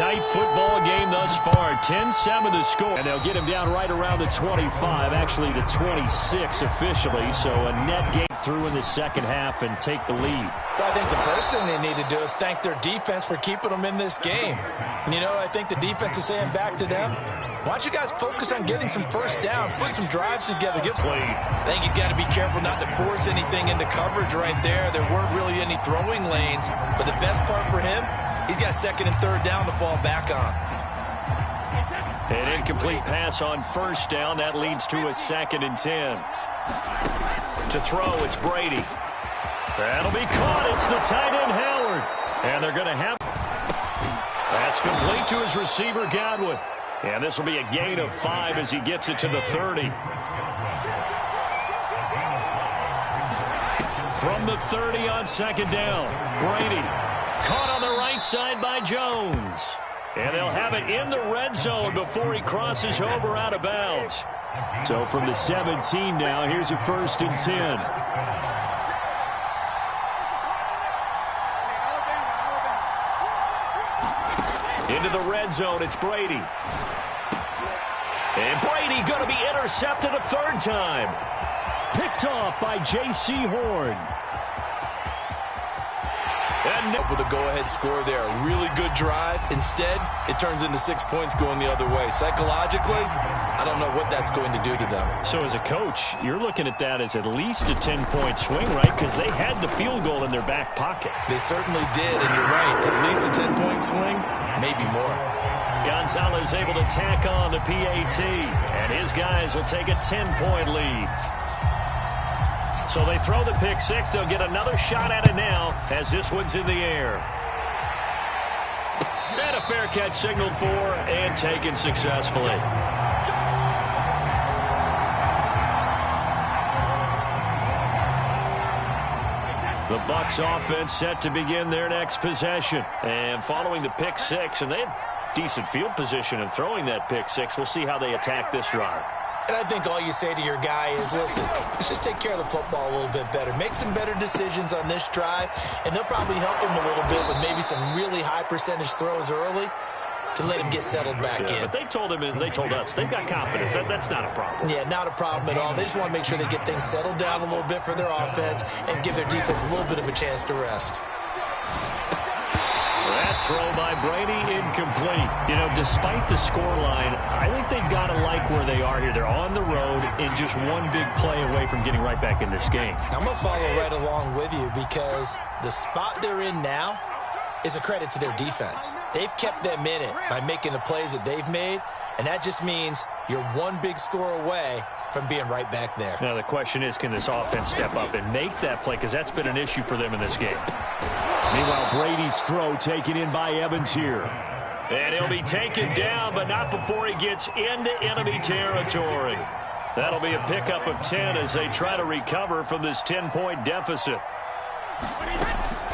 tight football game thus far. 10-7 the score. And they'll get him down right around the 25, actually the 26 officially. So a net gain through in the second half and take the lead. Well, I think the first thing they need to do is thank their defense for keeping them in this game. And, you know, I think the defense is saying back to them, why don't you guys focus on getting some first downs, put some drives together, get played. I think he's got to be careful not to force anything into coverage right there. There weren't really any throwing lanes, but the best part for him, he's got second and third down to fall back on. An incomplete pass on first down. That leads to a 2nd and 10. To throw, it's Brady. That'll be caught. It's the tight end, Howard. And they're going to have... That's complete to his receiver, Godwin. And this will be a gain of 5 as he gets it to the 30. From the 30 on second down, Brady. Caught on the right side by Jones. And they'll have it in the red zone before he crosses over out of bounds. So from the 17 now, here's a 1st and 10. Into the red zone, it's Brady. And Brady going to be intercepted a 3rd time. Picked off by J.C. Horn. And with a go-ahead score there. A really good drive. Instead, it turns into 6 points going the other way. Psychologically, I don't know what that's going to do to them. So as a coach, you're looking at that as at least a 10-point swing, right? Because they had the field goal in their back pocket. They certainly did, and you're right. At least a 10-point swing, maybe more. Gonzalez able to tack on the PAT, and his guys will take a 10-point lead. So they throw the pick six. They'll get another shot at it now as this one's in the air. And a fair catch signaled for and taken successfully. The Bucs offense set to begin their next possession. And following the pick six, and they had decent field position in throwing that pick six. We'll see how they attack this drive. And I think all you say to your guy is, listen, let's just take care of the football a little bit better. Make some better decisions on this drive, and they'll probably help him a little bit with maybe some really high percentage throws early to let him get settled back in. But they told him and they told us they've got confidence. That's not a problem. Yeah, not a problem at all. They just want to make sure they get things settled down a little bit for their offense and give their defense a little bit of a chance to rest. That throw by Brady, incomplete. You know, despite the scoreline, I think they've got to like where they are here. They're on the road and just one big play away from getting right back in this game. I'm going to follow right along with you because the spot they're in now is a credit to their defense. They've kept them in it by making the plays that they've made, and that just means you're one big score away from being right back there. Now, the question is, can this offense step up and make that play? Because that's been an issue for them in this game. Meanwhile, Brady's throw taken in by Evans here. And he'll be taken down, but not before he gets into enemy territory. That'll be a pickup of 10 as they try to recover from this 10-point deficit.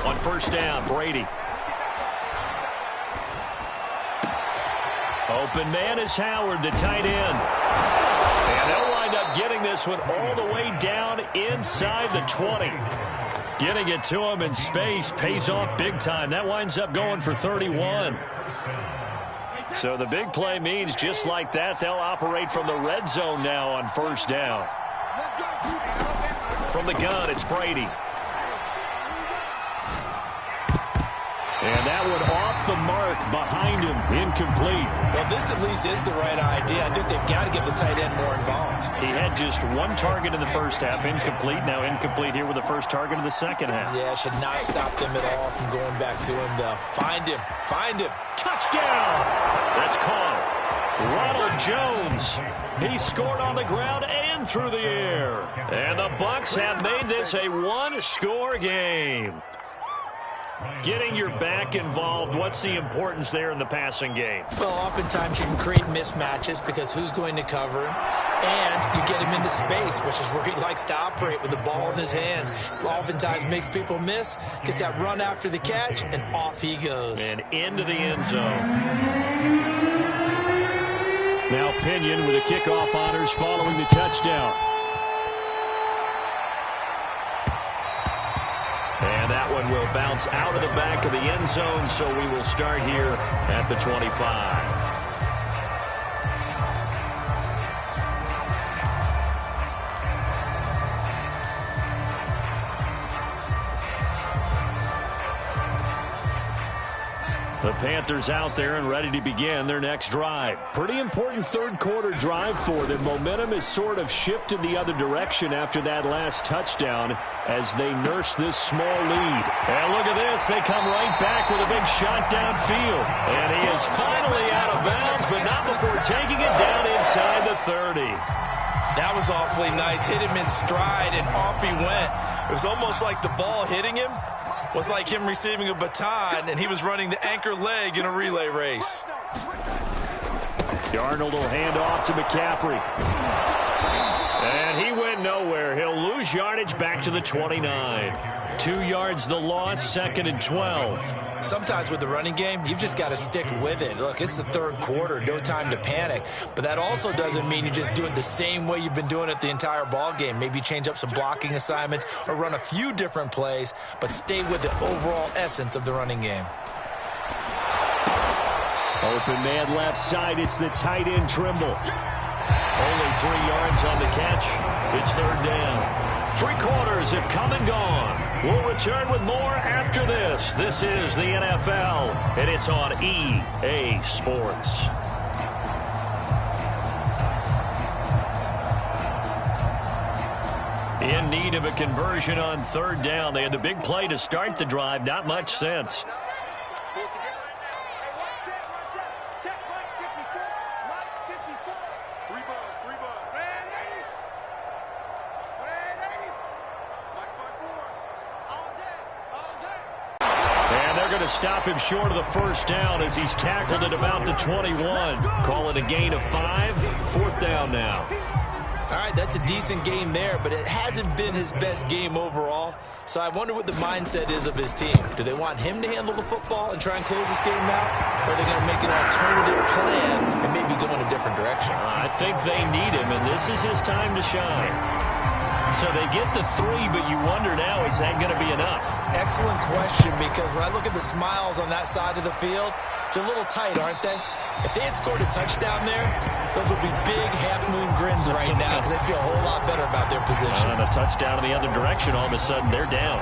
On first down, Brady. Open man is Howard, the tight end. And they'll wind up getting this one all the way down inside the 20. Getting it to him in space pays off big time. That winds up going for 31. So the big play means just like that, they'll operate from the red zone now on first down. From the gun, it's Brady. And that one off the mark behind him, incomplete. Well, this at least is the right idea. I think they've got to get the tight end more involved. He had just one target in the first half, incomplete. Now incomplete here with the first target of the second half. Yeah, should not stop them at all from going back to him, though. Find him. Find him. Touchdown! That's caught. Ronald Jones. He scored on the ground and through the air. And the Bucs have made this a one-score game. Getting your back involved, what's the importance there in the passing game? Well, oftentimes you can create mismatches because who's going to cover him, and you get him into space, which is where he likes to operate with the ball in his hands. Oftentimes makes people miss, gets that run after the catch, and off he goes. And into the end zone. Now Pinion with a kickoff honors following the touchdown. And that one will bounce out of the back of the end zone, so we will start here at the 25. The Panthers out there and ready to begin their next drive. Pretty important third-quarter drive for them. Momentum has sort of shifted the other direction after that last touchdown as they nurse this small lead. And look at this. They come right back with a big shot downfield. And he is finally out of bounds, but not before taking it down inside the 30. That was awfully nice. Hit him in stride, and off he went. It was almost like the ball hitting him was like him receiving a baton, and he was running the anchor leg in a relay race. Darnold will hand off to McCaffrey. And he went nowhere. He'll lose yardage back to the 29. 2 yards the loss, 2nd and 12. Sometimes with the running game, you've just got to stick with it. Look, it's the third quarter, no time to panic. But that also doesn't mean you just do it the same way you've been doing it the entire ball game. Maybe change up some blocking assignments or run a few different plays, but stay with the overall essence of the running game. Open man left side. It's the tight end Trimble. Only 3 yards on the catch. It's third down. 3 quarters have come and gone. We'll return with more after this. This is the NFL, and it's on EA Sports. In need of a conversion on third down. They had the big play to start the drive. Not much sense. To stop him short of the first down as he's tackled at about the 21. Call it a gain of 5. 4th down now. All right, that's a decent game there, but it hasn't been his best game overall. So I wonder what the mindset is of his team. Do they want him to handle the football and try and close this game out? Or are they going to make an alternative plan and maybe go in a different direction? I think they need him, and this is his time to shine. So they get the 3, but you wonder now, is that going to be enough? Excellent question, because when I look at the smiles on that side of the field, they're a little tight, aren't they? If they had scored a touchdown there, those would be big half-moon grins right now because they feel a whole lot better about their position. And a touchdown in the other direction, all of a sudden they're down.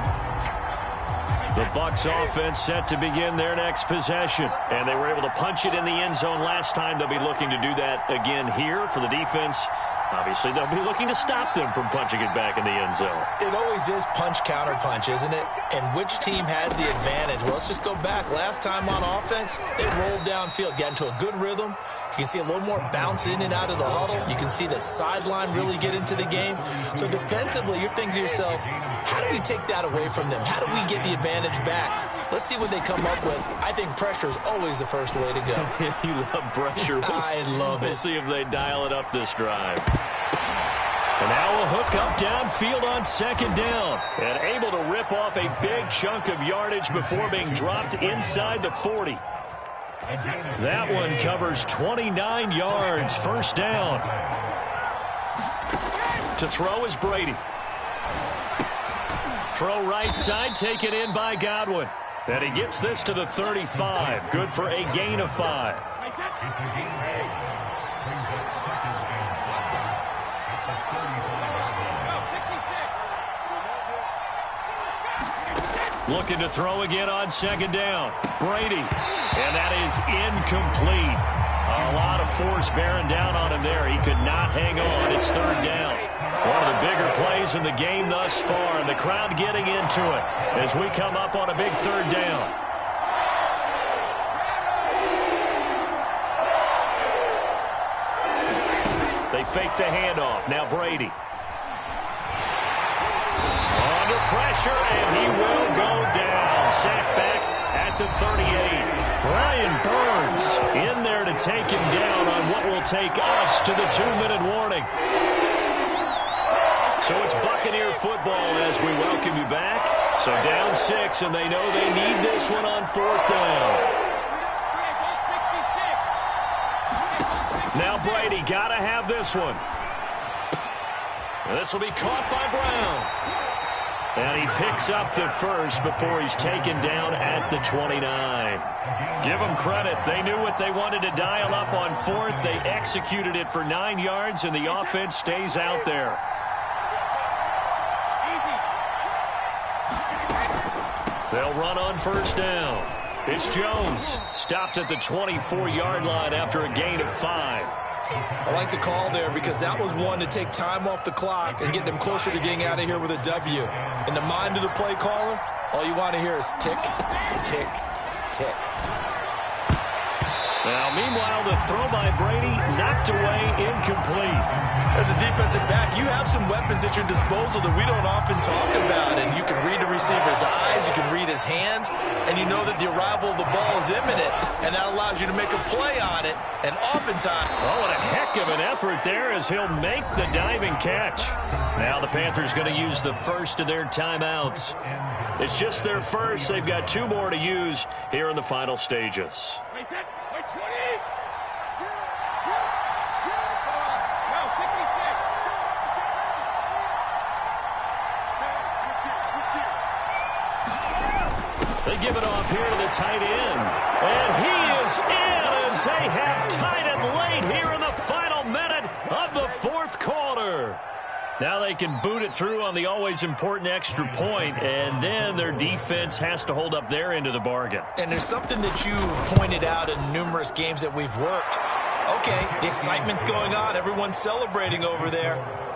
The Bucs offense set to begin their next possession. And they were able to punch it in the end zone last time. They'll be looking to do that again here for the defense. Obviously, they'll be looking to stop them from punching it back in the end zone. It always is punch-counter-punch, isn't it? And which team has the advantage? Well, let's just go back. Last time on offense, they rolled downfield, got into a good rhythm. You can see a little more bounce in and out of the huddle. You can see the sideline really get into the game. So defensively, you're thinking to yourself, how do we take that away from them? How do we get the advantage back? Let's see what they come up with. I think pressure is always the first way to go. You love pressure. I love it. We'll see if they dial it up this drive. And now a hook up downfield on 2nd down. And able to rip off a big chunk of yardage before being dropped inside the 40. That one covers 29 yards. First down. To throw is Brady. Throw right side, taken in by Godwin. And he gets this to the 35. Good for a gain of 5. Looking to throw again on 2nd down. Brady. And that is incomplete. A lot of force bearing down on him there. He could not hang on. It's 3rd down. One of the bigger plays in the game thus far, and the crowd getting into it as we come up on a big 3rd down. They fake the handoff. Now Brady. Under pressure, and he will go down. Sacked back at the 38. Brian Burns in there to take him down on what will take us to the 2-minute warning. So it's Buccaneer football as we welcome you back. So down 6, and they know they need this one on 4th down. Now Brady got to have this one. And this will be caught by Brown. And he picks up the first before he's taken down at the 29. Give them credit. They knew what they wanted to dial up on fourth. They executed it for 9 yards, and the offense stays out there. They'll run on first down. It's Jones. Stopped at the 24-yard line after a gain of 5. I like the call there because that was one to take time off the clock and get them closer to getting out of here with a W. In the mind of the play caller, all you want to hear is tick, tick, tick. Now, meanwhile, the throw by Brady knocked away, incomplete. As a defensive back, you have some weapons at your disposal that we don't often talk about, and you can read the receiver's eyes, you can read his hands, and you know that the arrival of the ball is imminent, and that allows you to make a play on it, and oftentimes... Oh, what a heck of an effort there as he'll make the diving catch. Now the Panthers going to use the first of their timeouts. It's just their first. They've got 2 more to use here in the final stages. They give it off here to the tight end. And he is in as they have tied it late here in the final minute of the fourth quarter. Now they can boot it through on the always important extra point, and then their defense has to hold up their end of the bargain. And there's something that you've pointed out in numerous games that we've worked. Okay, the excitement's going on. Everyone's celebrating over there.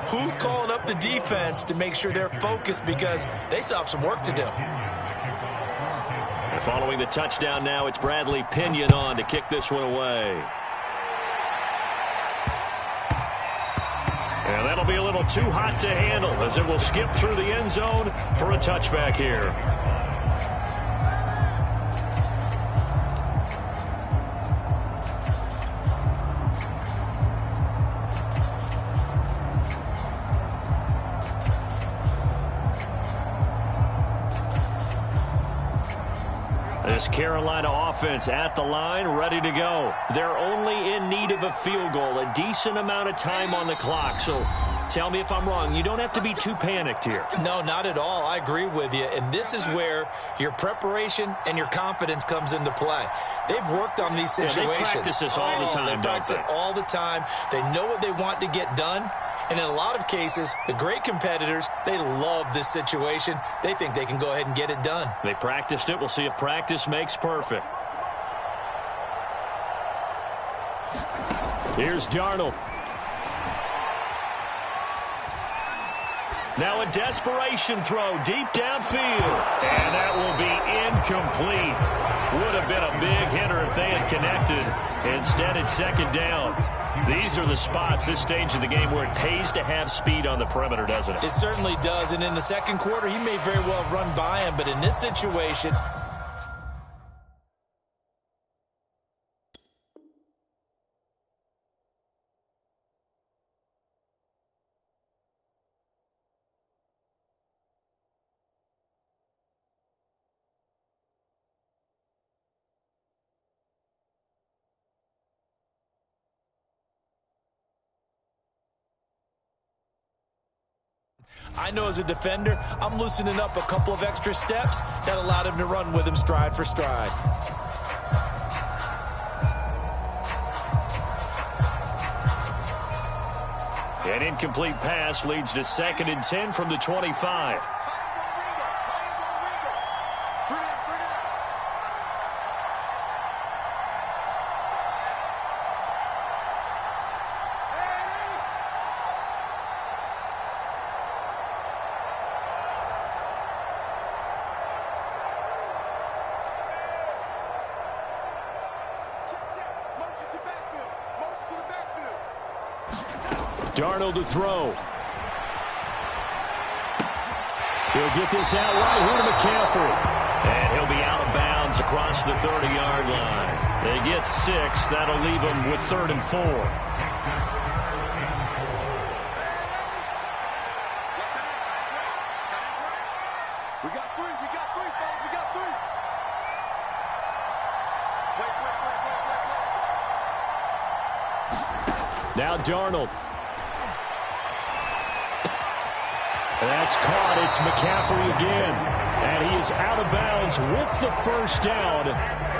Who's calling up the defense to make sure they're focused because they still have some work to do? And following the touchdown now, it's Bradley Pinion on to kick this one away. And that'll be a little too hot to handle as it will skip through the end zone for a touchback here. This Carolina offense at the line, ready to go. They're only in need of a field goal, a decent amount of time on the clock. So tell me if I'm wrong. You don't have to be too panicked here. No, not at all. I agree with you. And this is where your preparation and your confidence comes into play. They've worked on these situations. Yeah, they practice this all the time, They practice it all the time. They know what they want to get done. And in a lot of cases, the great competitors, they love this situation. They think they can go ahead and get it done. They practiced it. We'll see if practice makes perfect. Here's Darnold. Now a desperation throw deep downfield. And that will be incomplete. Would have been a big hitter if they had connected. Instead, it's second down. These are the spots, this stage of the game, where it pays to have speed on the perimeter, doesn't it? It certainly does. And in the second quarter, he may very well have run by him. But in this situation... I know as a defender, I'm loosening up a couple of extra steps that allowed him to run with him stride for stride. An incomplete pass leads to 2nd and 10 from the 25. Darnold to throw. He'll get this out right here to McCaffrey. And he'll be out of bounds across the 30-yard line. They get 6. That'll leave them with 3rd and 4. We got 3, fellas. We got 3. Wait. Now Darnold. That's caught. It's McCaffrey again. And he is out of bounds with the first down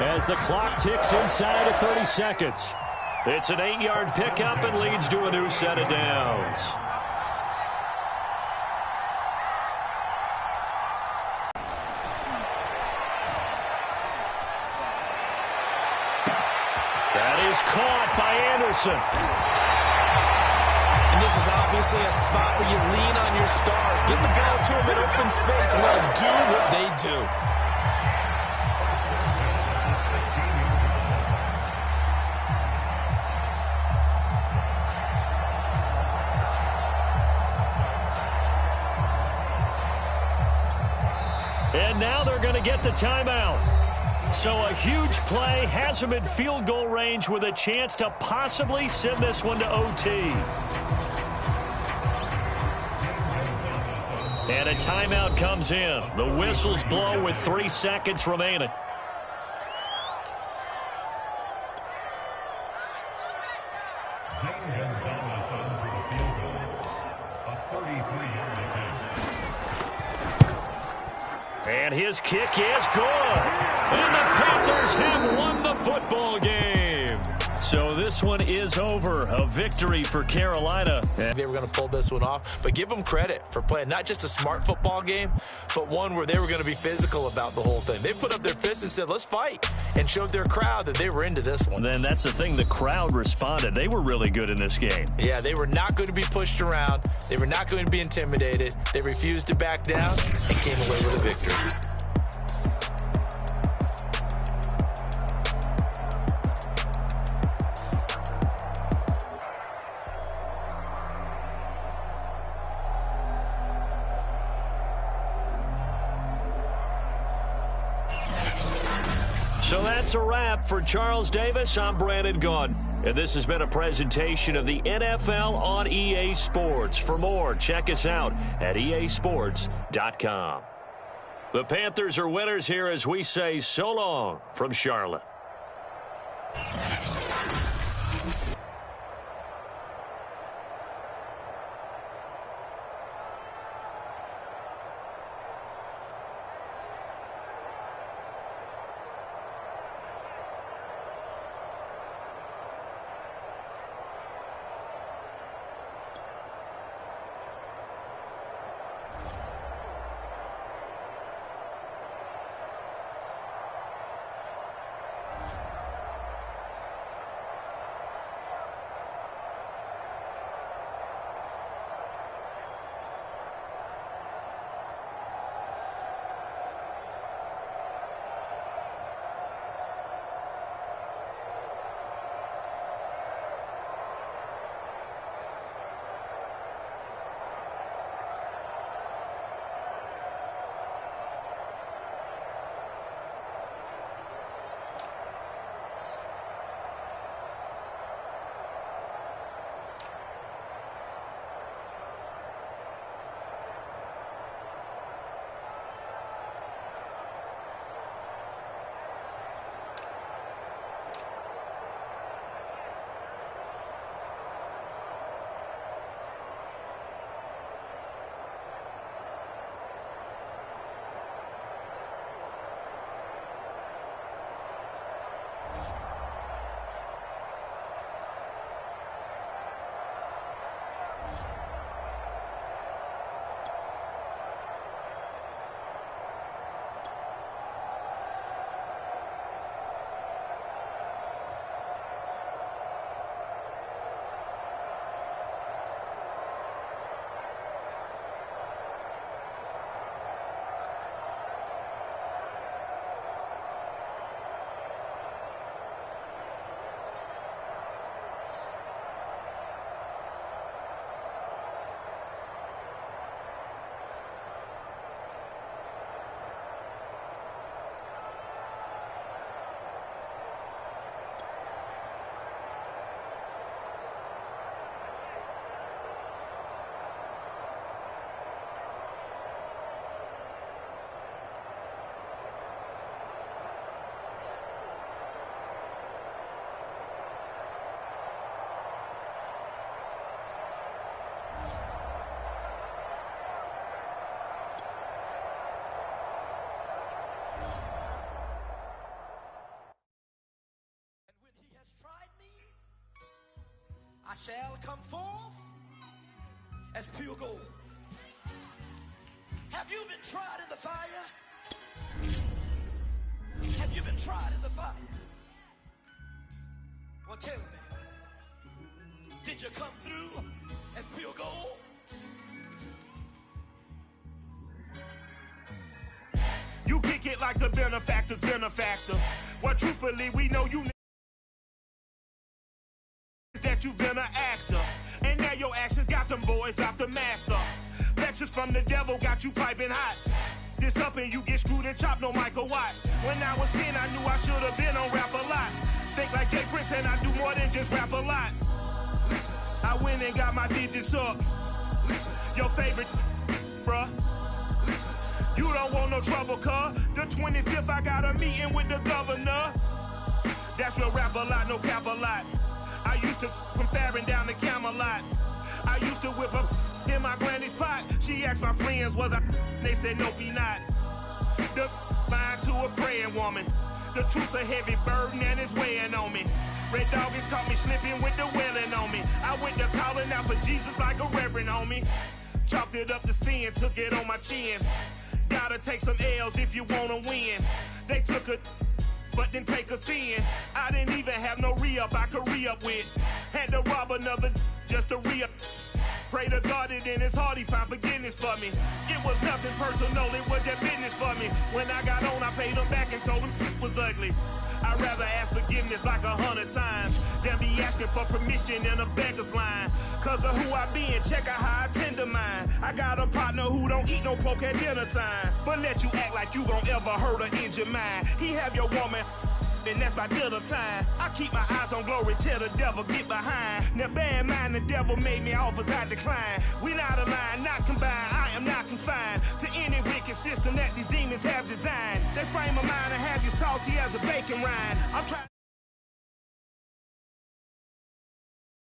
as the clock ticks inside of 30 seconds. It's an 8-yard pickup and leads to a new set of downs. That is caught by Anderson. And this is obviously a spot where you lean on your stars. Get the ball to them in open space and let them do what they do. And now they're going to get the timeout. So a huge play has them in field goal range with a chance to possibly send this one to OT. And a timeout comes in. The whistles blow with 3 seconds remaining. And his kick is good. And the Panthers have won the football game. So this one is over. A victory for Carolina. They were going to pull this one off, but give them credit for playing not just a smart football game, but one where they were going to be physical about the whole thing. They put up their fists and said, let's fight, and showed their crowd that they were into this one. Then that's the thing. The crowd responded. They were really good in this game. Yeah, they were not going to be pushed around. They were not going to be intimidated. They refused to back down and came away with a victory. So that's a wrap for Charles Davis. I'm Brandon Gaudin. And this has been a presentation of the NFL on EA Sports. For more, check us out at easports.com. The Panthers are winners here as we say so long from Charlotte. shall come forth as pure gold. Have you been tried in the fire? Have you been tried in the fire? Well, tell me, did you come through as pure gold? You kick it like the benefactor's benefactor. Well, truthfully, we know you that you've been an actor. And now your actions got them boys about to mass up. Lectures from the devil got you piping hot. This up and you get screwed and chopped, no Michael Watts. When I was 10, I knew I should have been on Rap a Lot. Think like Jay Prince and I do more than just rap a lot. I went and got my digits up. Your favorite, bruh. You don't want no trouble, cuz. The 25th, I got a meeting with the governor. That's real rap a lot, no cap a lot. I used to from Farron down to Camelot. I used to whip up in my granny's pot. She asked my friends, was I? They said, nope, he not. The mind to a praying woman. The truth's a heavy burden and it's weighing on me. Red Dog has caught me slipping with the wailing on me. I went to calling out for Jesus like a reverend on me. Chalked it up to sin, took it on my chin. Gotta take some L's if you wanna win. They took a but didn't take a sin. I didn't even have no re-up I could re-up with. Had to rob another just to re-up. Pray to God that in his heart he found forgiveness for me. It was nothing personal, it was just business for me. When I got on, I paid him back and told him it was ugly. I'd rather ask forgiveness like 100 times than be asking for permission in a beggar's line. Cause of who I be and check out how I tend to mine. I got a partner who don't eat no pork at dinner time, but let you act like you gon' ever hurt or injure mine. He have your woman and that's by dinner time. I keep my eyes on glory till the devil get behind. Now bear in mind the devil made me offers I decline. We not aligned, not combined, I am not confined to any wicked system that these demons have designed. They frame a mind and have you salty as a bacon rind. I'm trying